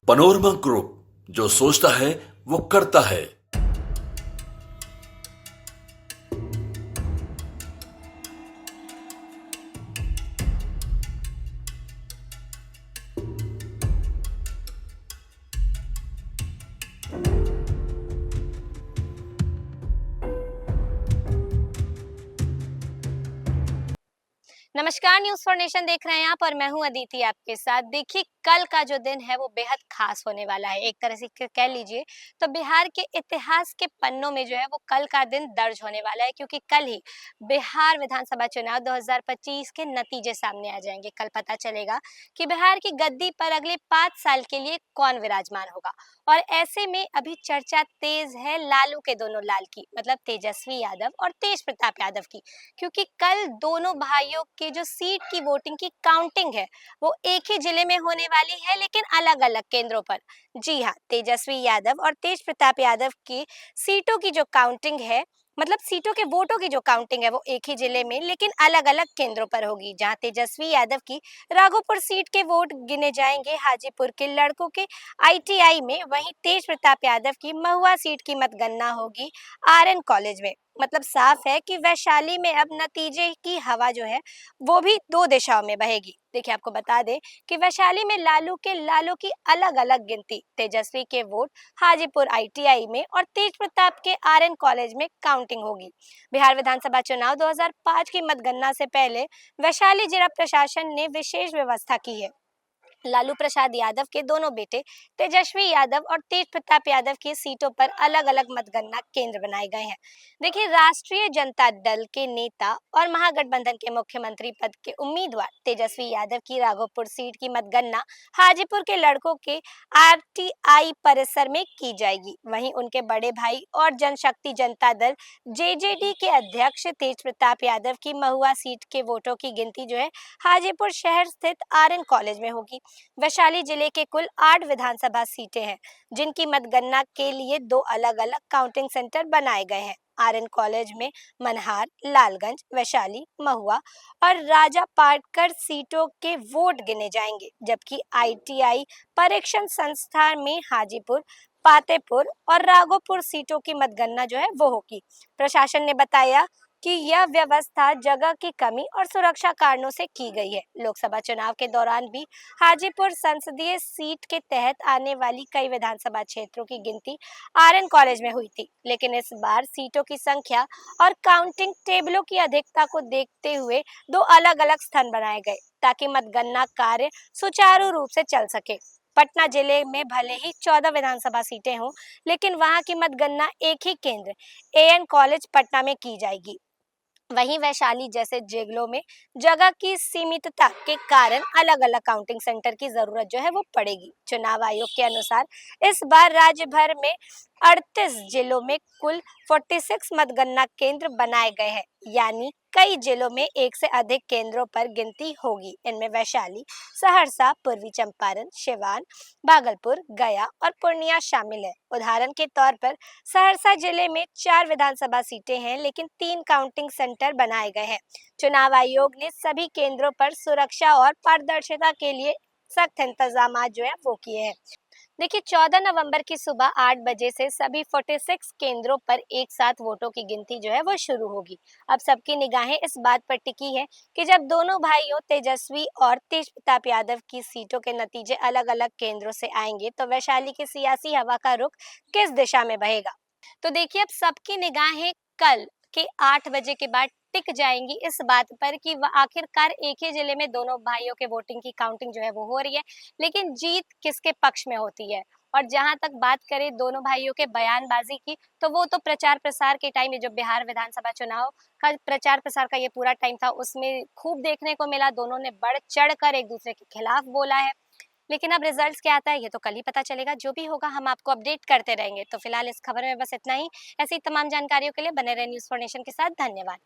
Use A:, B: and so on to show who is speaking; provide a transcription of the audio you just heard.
A: Panorama group, जो सोचता है वो करता है।
B: नमस्कार, न्यूज़ फॉर नेशन देख रहे हैं आप और मैं हूं अदिति आपके साथ। देखिए, कल का जो दिन है वो बेहद खास होने वाला है। एक तरह से कह लीजिए तो बिहार के इतिहास के पन्नों में जो है वो कल का दिन दर्ज होने वाला है, क्योंकि कल ही बिहार विधानसभा चुनाव 2025 के नतीजे सामने आ जाएंगे। कल पता चलेगा कि बिहार की गद्दी पर अगले 5 साल के लिए कौन विराजमान होगा। और ऐसे में अभी चर्चा तेज है लालू के दोनों लाल की, मतलब तेजस्वी यादव और तेज प्रताप यादव की, क्योंकि कल दोनों भाइयों के जो सीट की वोटिंग की काउंटिंग है वो एक ही जिले में होने वाली है, लेकिन अलग अलग केंद्रों पर। जी हाँ, तेजस्वी यादव और तेज प्रताप यादव की सीटों की जो काउंटिंग है, मतलब सीटों के वोटों की जो काउंटिंग है वो एक ही जिले में लेकिन अलग अलग केंद्रों पर होगी। जहां तेजस्वी यादव की राघोपुर सीट के वोट गिने जाएंगे हाजीपुर के लड़कों के आईटीआई में, वहीं तेज प्रताप यादव की महुआ सीट की मतगणना होगी आरएन कॉलेज में। मतलब साफ है कि वैशाली में अब नतीजे की हवा जो है वो भी दो दिशाओं में बहेगी। देखिए, आपको बता दें कि वैशाली में लालों की अलग अलग गिनती, तेजस्वी के वोट हाजीपुर आईटीआई में और तेज प्रताप के आरएन कॉलेज में काउंटिंग होगी। बिहार विधानसभा चुनाव 2005 की मतगणना से पहले वैशाली जिला प्रशासन ने विशेष व्यवस्था की है। लालू प्रसाद यादव के दोनों बेटे तेजस्वी यादव और तेज प्रताप यादव की सीटों पर अलग अलग मतगणना केंद्र बनाए गए हैं। देखिए, राष्ट्रीय जनता दल के नेता और महागठबंधन के मुख्यमंत्री पद के उम्मीदवार तेजस्वी यादव की राघोपुर सीट की मतगणना हाजीपुर के लड़कों के आरटीआई परिसर में की जाएगी। वहीं उनके बड़े भाई और जनशक्ति जनता दल जेजेडी के अध्यक्ष तेज प्रताप यादव की महुआ सीट के वोटों की गिनती जो है हाजीपुर शहर स्थित आरएन कॉलेज में होगी। वैशाली जिले के कुल 8 विधानसभा सीटें हैं, जिनकी मतगणना के लिए दो अलग अलग काउंटिंग सेंटर बनाए गए हैं। आरएन कॉलेज में मनहार, लालगंज, वैशाली, महुआ और राजा पाटकर सीटों के वोट गिने जाएंगे, जबकि आईटीआई परीक्षण संस्थान में हाजीपुर, पातेपुर और राघोपुर सीटों की मतगणना जो है वो होगी। प्रशासन ने बताया कि यह व्यवस्था जगह की कमी और सुरक्षा कारणों से की गई है। लोकसभा चुनाव के दौरान भी हाजीपुर संसदीय सीट के तहत आने वाली कई विधानसभा क्षेत्रों की गिनती आरएन कॉलेज में हुई थी, लेकिन इस बार सीटों की संख्या और काउंटिंग टेबलों की अधिकता को देखते हुए दो अलग अलग स्थान बनाए गए, ताकि मतगणना कार्य सुचारू रूप से चल सके। पटना जिले में भले ही 14 विधानसभा सीटें हों, लेकिन वहां की मतगणना एक ही केंद्र एएन कॉलेज पटना में की जाएगी। वहीं वैशाली जैसे जिलों में जगह की सीमितता के कारण अलग अलग काउंटिंग सेंटर की जरूरत जो है वो पड़ेगी। चुनाव आयोग के अनुसार इस बार राज्य भर में 38 जिलों में कुल 46 मतगणना केंद्र बनाए गए हैं, यानी कई जिलों में एक से अधिक केंद्रों पर गिनती होगी। इनमें वैशाली, सहरसा, पूर्वी चंपारण, सिवान, भागलपुर, गया और पूर्णिया शामिल है। उदाहरण के तौर पर सहरसा जिले में 4 विधानसभा सीटें हैं, लेकिन 3 काउंटिंग सेंटर बनाए गए हैं। चुनाव आयोग ने सभी केंद्रों पर सुरक्षा और पारदर्शिता के लिए सख्त इंतजाम जो है वो किए हैं। देखिए, 14 नवंबर की सुबह 8 बजे से सभी 46 केंद्रों पर एक साथ वोटों की गिनती जो है वो शुरू होगी। अब सबकी निगाहें इस बात पर टिकी है कि जब दोनों भाइयों तेजस्वी और तेज प्रताप यादव की सीटों के नतीजे अलग अलग केंद्रों से आएंगे तो वैशाली की सियासी हवा का रुख किस दिशा में बहेगा। तो देखिए, अब सबकी निगाहें कल के 8 बजे के बाद टिक जाएंगी इस बात पर कि आखिरकार एक ही जिले में दोनों भाइयों के वोटिंग की काउंटिंग जो है वो हो रही है, लेकिन जीत किसके पक्ष में होती है। और जहां तक बात करें दोनों भाइयों के बयानबाजी की, तो वो तो प्रचार प्रसार के टाइम में, जो बिहार विधानसभा चुनाव का प्रचार प्रसार का ये पूरा टाइम था, उसमें खूब देखने को मिला। दोनों ने बढ़ चढ़ कर एक दूसरे के खिलाफ बोला है, लेकिन अब रिजल्ट्स क्या आता है ये तो कल ही पता चलेगा। जो भी होगा हम आपको अपडेट करते रहेंगे। तो फिलहाल इस खबर में बस इतना ही। ऐसी तमाम जानकारियों के लिए बने रहे न्यूज़ फॉर नेशन के साथ। धन्यवाद।